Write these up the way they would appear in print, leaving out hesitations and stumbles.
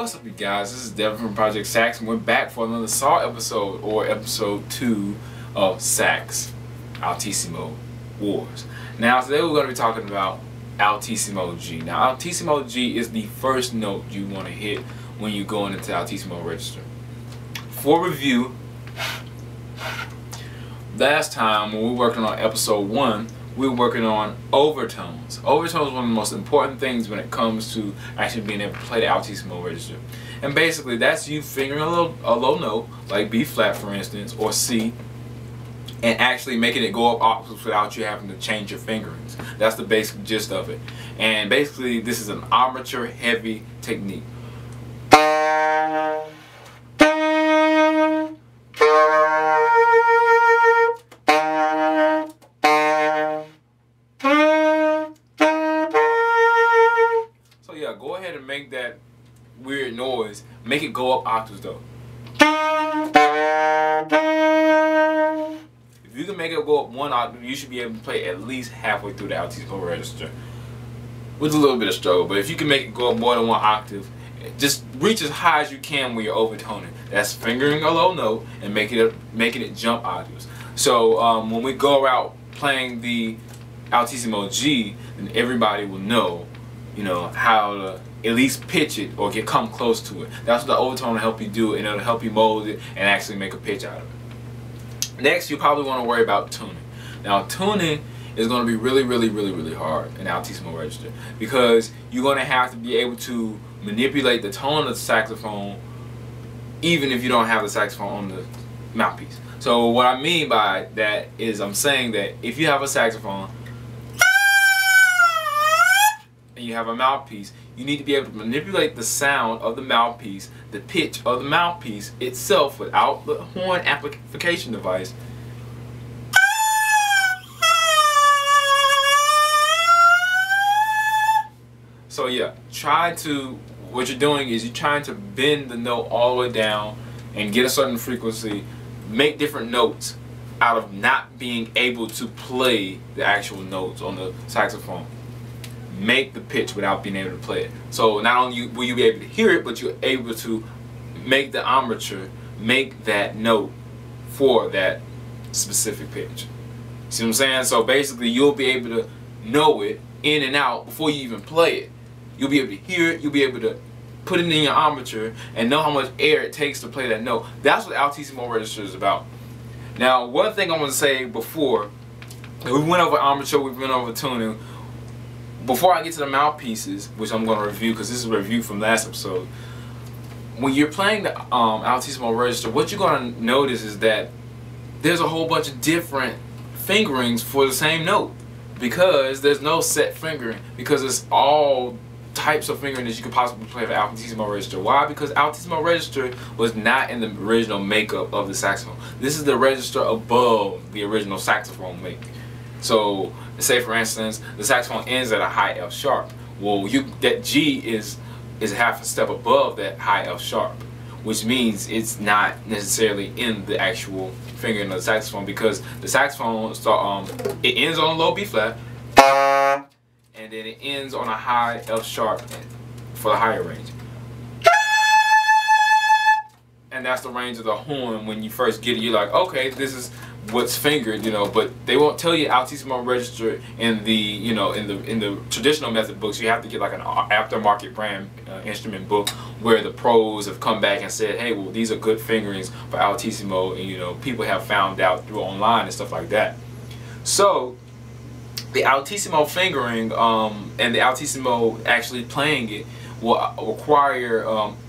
What's up, you guys? This is Devin from Project Sax, and we're back for another Saw episode, or episode 2 of Sax Altissimo Wars. Now, today we're going to be talking about Altissimo G. Now, Altissimo G is the first note you want to hit when you're going into Altissimo register. For review, last time when we were working on episode 1, we were working on overtones. Overtones is one of the most important things when it comes to actually being able to play the Altissimo register. And basically that's you fingering a low note, like B flat for instance, or C, and actually making it go up octaves without you having to change your fingerings. That's the basic gist of it. And basically this is an armature heavy technique. Go ahead and make that weird noise. Make it go up octaves though. If you can make it go up one octave, you should be able to play at least halfway through the Altissimo register. With a little bit of struggle, but if you can make it go up more than one octave, just reach as high as you can when you're overtoning. That's fingering a low note and making it jump octaves. So when we go out playing the Altissimo G, then everybody will know, you know, how to at least pitch it or come close to it. That's what the overtone will help you do, and it'll help you mold it and actually make a pitch out of it. Next, you probably want to worry about tuning. Now, tuning is going to be really hard in Altissimo register because you're going to have to be able to manipulate the tone of the saxophone even if you don't have the saxophone on the mouthpiece. So what I mean by that is I'm saying that if you have a saxophone and you have a mouthpiece, you need to be able to manipulate the sound of the mouthpiece, the pitch of the mouthpiece itself without the horn amplification device. So yeah, what you're doing is you're trying to bend the note all the way down and get a certain frequency, make different notes out of not being able to play the actual notes on the saxophone. Make the pitch without being able to play it. So not only will you be able to hear it, but you're able to make the armature make that note for that specific pitch. See what I'm saying? So basically you'll be able to know it in and out before you even play it. You'll be able to hear it, you'll be able to put it in your armature and know how much air it takes to play that note. That's what Altissimo register is about. Now, one thing I want to say before, we went over armature, we went over tuning. Before I get to the mouthpieces, which I'm going to review because this is a review from last episode, when you're playing the Altissimo register, what you're going to notice is that there's a whole bunch of different fingerings for the same note because there's no set fingering, because it's all types of fingering that you could possibly play for Altissimo register. Why? Because Altissimo register was not in the original makeup of the saxophone. This is the register above the original saxophone make. So, say for instance, the saxophone ends at a high F sharp. Well, that G is half a step above that high F sharp, which means it's not necessarily in the actual fingering of the saxophone, because the saxophone it ends on a low B flat, and then it ends on a high F sharp for the higher range. And that's the range of the horn. When you first get it, you're like, okay, this is what's fingered, you know, but they won't tell you Altissimo register in the, you know, in the traditional method books. You have to get like an aftermarket brand instrument book where the pros have come back and said, hey, well, these are good fingerings for Altissimo, and you know, people have found out through online and stuff like that. So the Altissimo fingering and the Altissimo actually playing it will require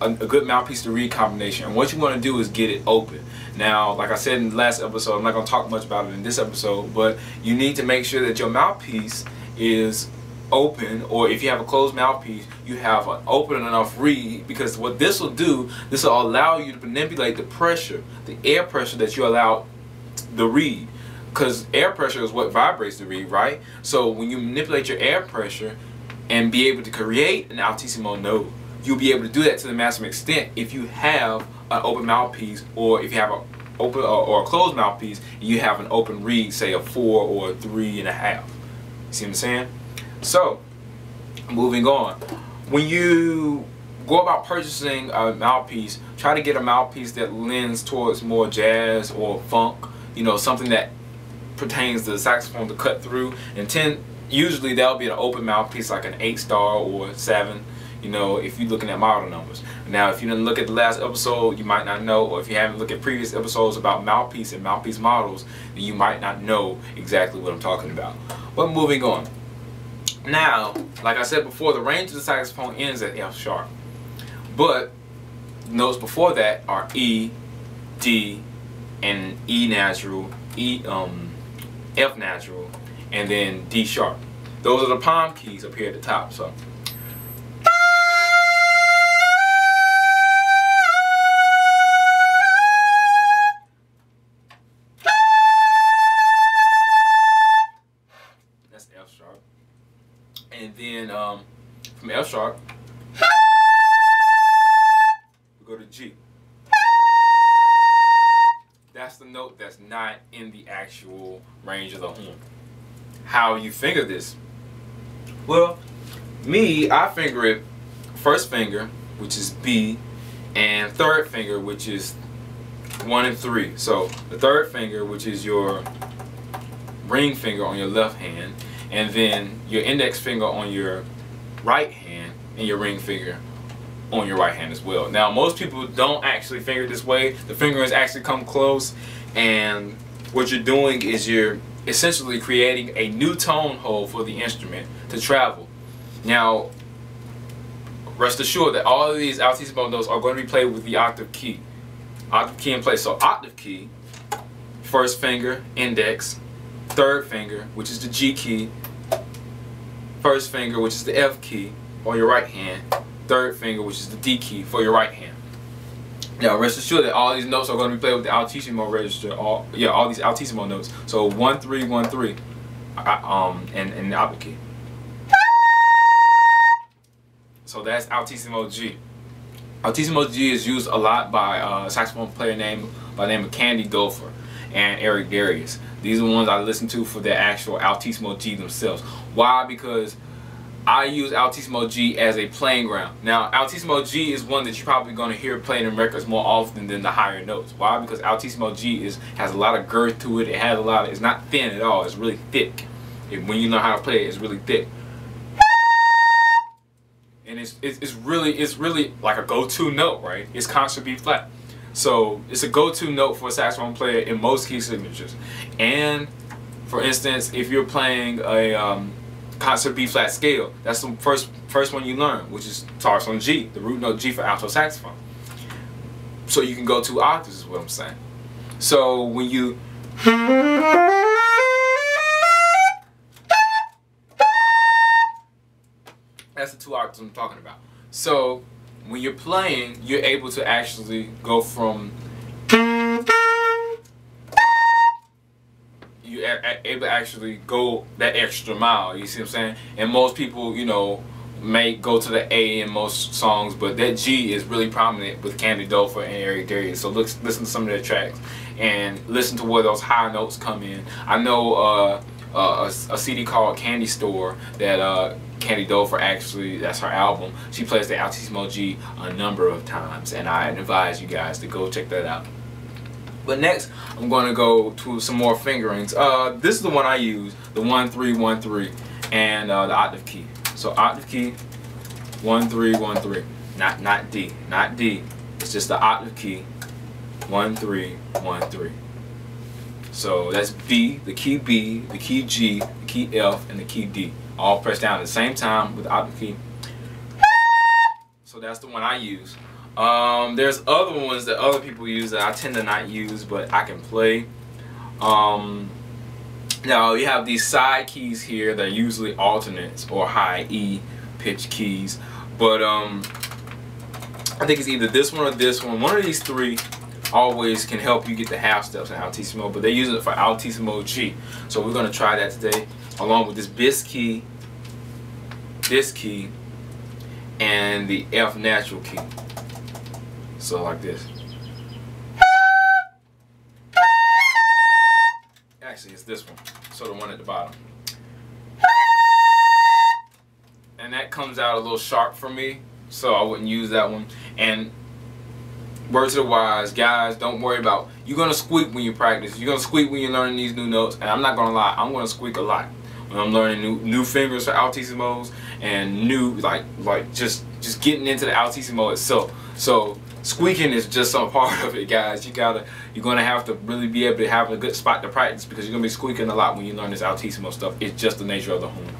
a good mouthpiece to reed combination, and what you want to do is get it open. Now, like I said in the last episode, I'm not going to talk much about it in this episode, but you need to make sure that your mouthpiece is open, or if you have a closed mouthpiece, you have an open enough reed, because what this will do, this will allow you to manipulate the pressure, the air pressure that you allow the reed, because air pressure is what vibrates the reed, right? So when you manipulate your air pressure and be able to create an Altissimo note, you'll be able to do that to the maximum extent if you have an open mouthpiece, or if you have an open or a closed mouthpiece and you have an open reed, say a 4 or a 3.5. See what I'm saying? So moving on, when you go about purchasing a mouthpiece, try to get a mouthpiece that lends towards more jazz or funk, you know, something that pertains to the saxophone to cut through. And usually that'll be an open mouthpiece like an 8-star or 7, you know, if you're looking at model numbers. Now, if you didn't look at the last episode, you might not know, or if you haven't looked at previous episodes about mouthpiece and mouthpiece models, then you might not know exactly what I'm talking about. But moving on. Now, like I said before, the range of the saxophone ends at F sharp. But notes before that are E, D, and E natural, F natural, and then D sharp. Those are the palm keys up here at the top. So that's F sharp. And then from F sharp we go to G. That's the note that's not in the actual range of the horn. How you finger this? Well, I finger it first finger, which is B, and third finger, which is 1 and 3. So the third finger, which is your ring finger on your left hand, and then your index finger on your right hand, and your ring finger on your right hand as well. Now, most people don't actually finger this way. The fingers actually come close, and what you're doing is you're essentially creating a new tone hole for the instrument to travel. Now, rest assured that all of these Altissimo notes are going to be played with the octave key. Octave key in place. So octave key, first finger, index, third finger, which is the G key, first finger, which is the F key on your right hand, third finger, which is the D key for your right hand. Now, rest assured that all these notes are going to be played with the Altissimo register. All these Altissimo notes. So 1 3 1 3, and the octave key. So that's Altissimo G. Altissimo G is used a lot by a saxophone player by the name of Candy Dofer and Eric Darius. These are the ones I listen to for the actual Altissimo G themselves. Why? Because I use Altissimo G as a playing ground. Now, Altissimo G is one that you're probably going to hear played in records more often than the higher notes. Why? Because Altissimo G has a lot of girth to it. It has a lot of, it's not thin at all. It's really thick. When you know how to play it, it's really thick. And it's really like a go-to note, right? It's concert B flat. So it's a go-to note for a saxophone player in most key signatures. And for instance, if you're playing a concert B flat scale, that's the first one you learn, which is starts on G, the root note G for alto saxophone. So you can go 2 octaves is what I'm saying. So when you that's the 2 octaves I'm talking about. So when you're playing, you're able to actually go from able to actually go that extra mile, you see what I'm saying? And most people, you know, may go to the A in most songs, but that G is really prominent with Candy Dofer and Eric Darius. So listen to some of their tracks and listen to where those high notes come in. I know a CD called Candy Store that Candy Dofer, actually, that's her album. She plays the Altissimo G a number of times, and I advise you guys to go check that out. But next, I'm going to go to some more fingerings. This is the one I use, the 1 3 1 3, and the octave key. So octave key, 1 3 1 3, not D, not D. It's just the octave key, 1 3 1 3. So that's B, the key B, the key G, the key F, and the key D, all pressed down at the same time with the octave key. So that's the one I use. There's other ones that other people use that I tend to not use, but I can play. Now you have these side keys here that are usually alternates or high E pitch keys, but I think it's either this one or this one. One of these three always can help you get the half steps in Altissimo, but they're using it for Altissimo G. So we're going to try that today, along with this bis key, this key, and the F natural key. So like this. Actually, it's this one. So the one at the bottom. And that comes out a little sharp for me. so I wouldn't use that one. And word to the wise, guys, don't worry about, you're gonna squeak when you practice. You're gonna squeak when you're learning these new notes, and I'm not gonna lie, I'm gonna squeak a lot when I'm learning new fingers for altissimos and new like just getting into the altissimo itself. So squeaking is just some part of it, guys. You're gonna have to really be able to have a good spot to practice, because you're gonna be squeaking a lot when you learn this altissimo stuff. It's just the nature of the horn.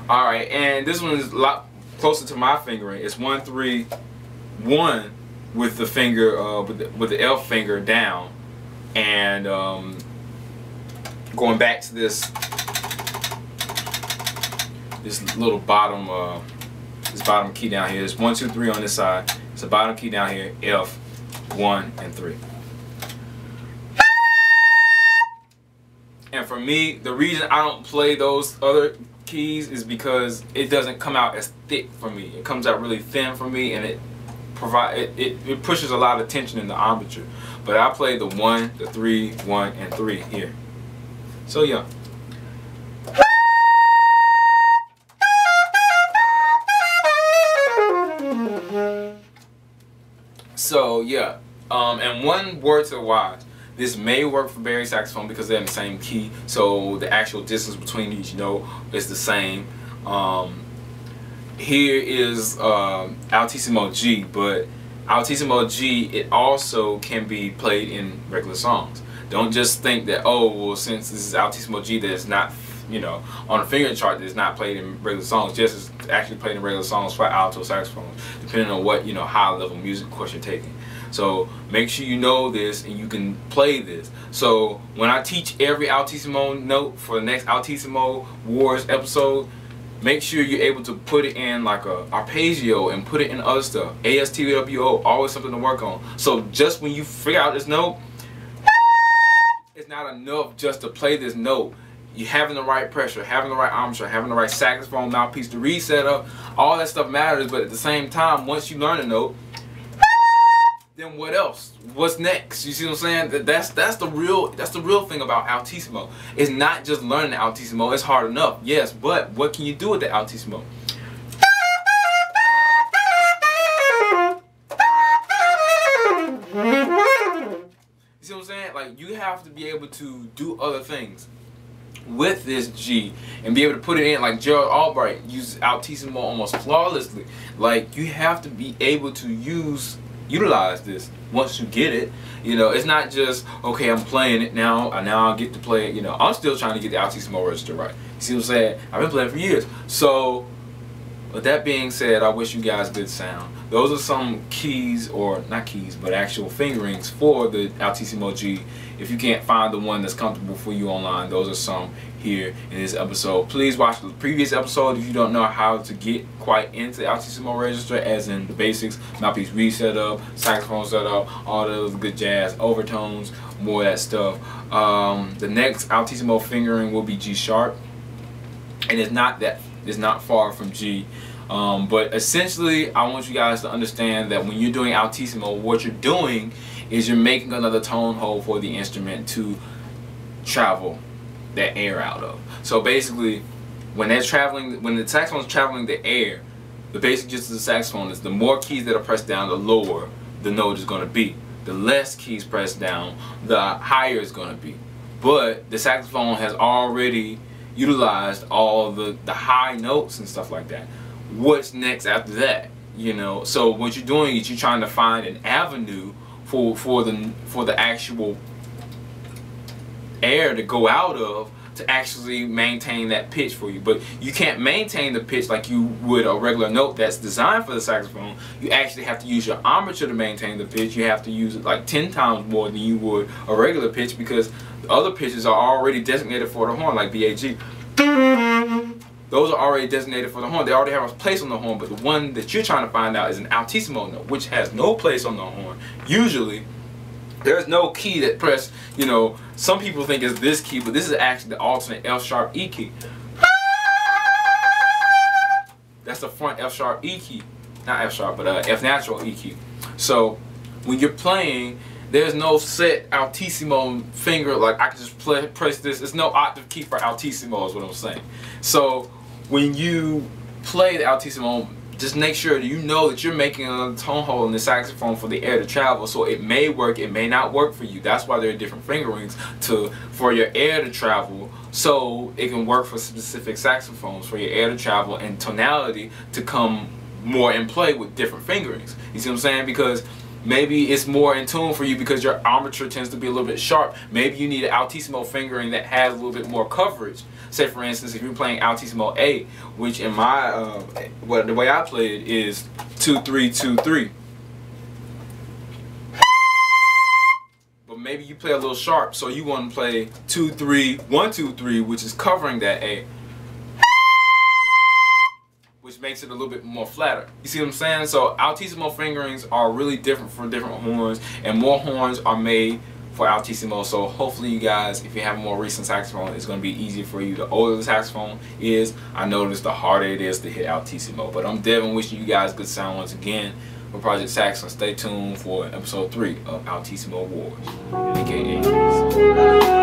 All right, and this one is a lot closer to my fingering. It's 1 3 1 with the finger with the F finger down, and going back to this little bottom this bottom key down here. It's 1 2 3 on this side. It's the bottom key down here, F, 1 and 3. And for me, the reason I don't play those other keys is because it doesn't come out as thick for me. It comes out really thin for me, and it pushes a lot of tension in the embouchure. But I play the 1, the 3, 1 and 3 here. So yeah. So yeah, and one word to the wise, this may work for baritone saxophone because they're in the same key, so the actual distance between each note is the same. Here is Altissimo G, but Altissimo G, it also can be played in regular songs. Don't just think that, oh, well, since this is Altissimo G, that it's not, you know, on a finger chart, that it's not played in regular songs. Just as actually played in regular songs for alto saxophones, depending on what, you know, high level music course you're taking. So make sure you know this and you can play this. So when I teach every Altissimo note for the next Altissimo Wars episode, make sure you're able to put it in like a arpeggio and put it in other stuff. ASTWO, always something to work on. So just when you figure out this note, it's not enough just to play this note. You having the right pressure, having the right embouchure, having the right saxophone mouthpiece to reed setup, all that stuff matters. But at the same time, once you learn a note, then what else? What's next? You see what I'm saying? That's the real thing about Altissimo. It's not just learning the Altissimo. It's hard enough, yes, but what can you do with the Altissimo? You see what I'm saying? Like, you have to be able to do other things with this G and be able to put it in. Like Gerald Albright uses Altissimo almost flawlessly. Like, you have to be able to utilize this once you get it. You know, it's not just, okay, I'm playing it now I get to play it. You know, I'm still trying to get the Altissimo register right. You see what I'm saying? I've been playing for years. So with that being said, I wish you guys good sound. Those are some keys, or not keys, but actual fingerings for the Altissimo G. If you can't find the one that's comfortable for you online, those are some here in this episode. Please watch the previous episode if you don't know how to get quite into the Altissimo register, as in the basics, mouthpiece reed setup, saxophone setup, all those good jazz, overtones, more of that stuff. The next Altissimo fingering will be G sharp, and it's not far from G. But essentially, I want you guys to understand that when you're doing Altissimo, what you're doing is you're making another tone hole for the instrument to travel that air out of. So basically, when the saxophone's traveling the air, the basic gist of the saxophone is the more keys that are pressed down, the lower the note is going to be. The less keys pressed down, the higher it's going to be. But the saxophone has already utilized all the high notes and stuff like that. What's next after that? You know, so what you're doing is you're trying to find an avenue for the actual air to go out of to actually maintain that pitch for you. But you can't maintain the pitch like you would a regular note that's designed for the saxophone. You actually have to use your embouchure to maintain the pitch. You have to use it like 10 times more than you would a regular pitch, because the other pitches are already designated for the horn, like BAG. Those are already designated for the horn. They already have a place on the horn, but the one that you're trying to find out is an Altissimo note, which has no place on the horn. Usually, there's no key that press, you know, some people think it's this key, but this is actually the alternate F sharp E key. That's the front F sharp E key. Not F sharp, but F natural E key. So, when you're playing, there's no set Altissimo finger, like I can just press this. There's no octave key for Altissimo is what I'm saying. So when you play the Altissimo, just make sure that you know that you're making a tone hole in the saxophone for the air to travel. So it may work, it may not work for you. That's why there are different fingerings for your air to travel, so it can work for specific saxophones, for your air to travel and tonality to come more in play with different fingerings. You see what I'm saying? Because maybe it's more in tune for you because your armature tends to be a little bit sharp. Maybe you need an Altissimo fingering that has a little bit more coverage. Say for instance, if you're playing Altissimo A, which in my the way I play it is 2-3-2-3. But maybe you play a little sharp, so you want to play 2-3-1-2-3, which is covering that A, which makes it a little bit more flatter. You see what I'm saying? So Altissimo fingerings are really different for different horns, and more horns are made for Altissimo. So hopefully you guys, if you have a more recent saxophone, it's going to be easier for you. The older the saxophone is, I noticed the harder it is to hit Altissimo. But I'm Devin, wishing you guys good sound once again for Project Sax, and stay tuned for episode 3 of Altissimo Wars, aka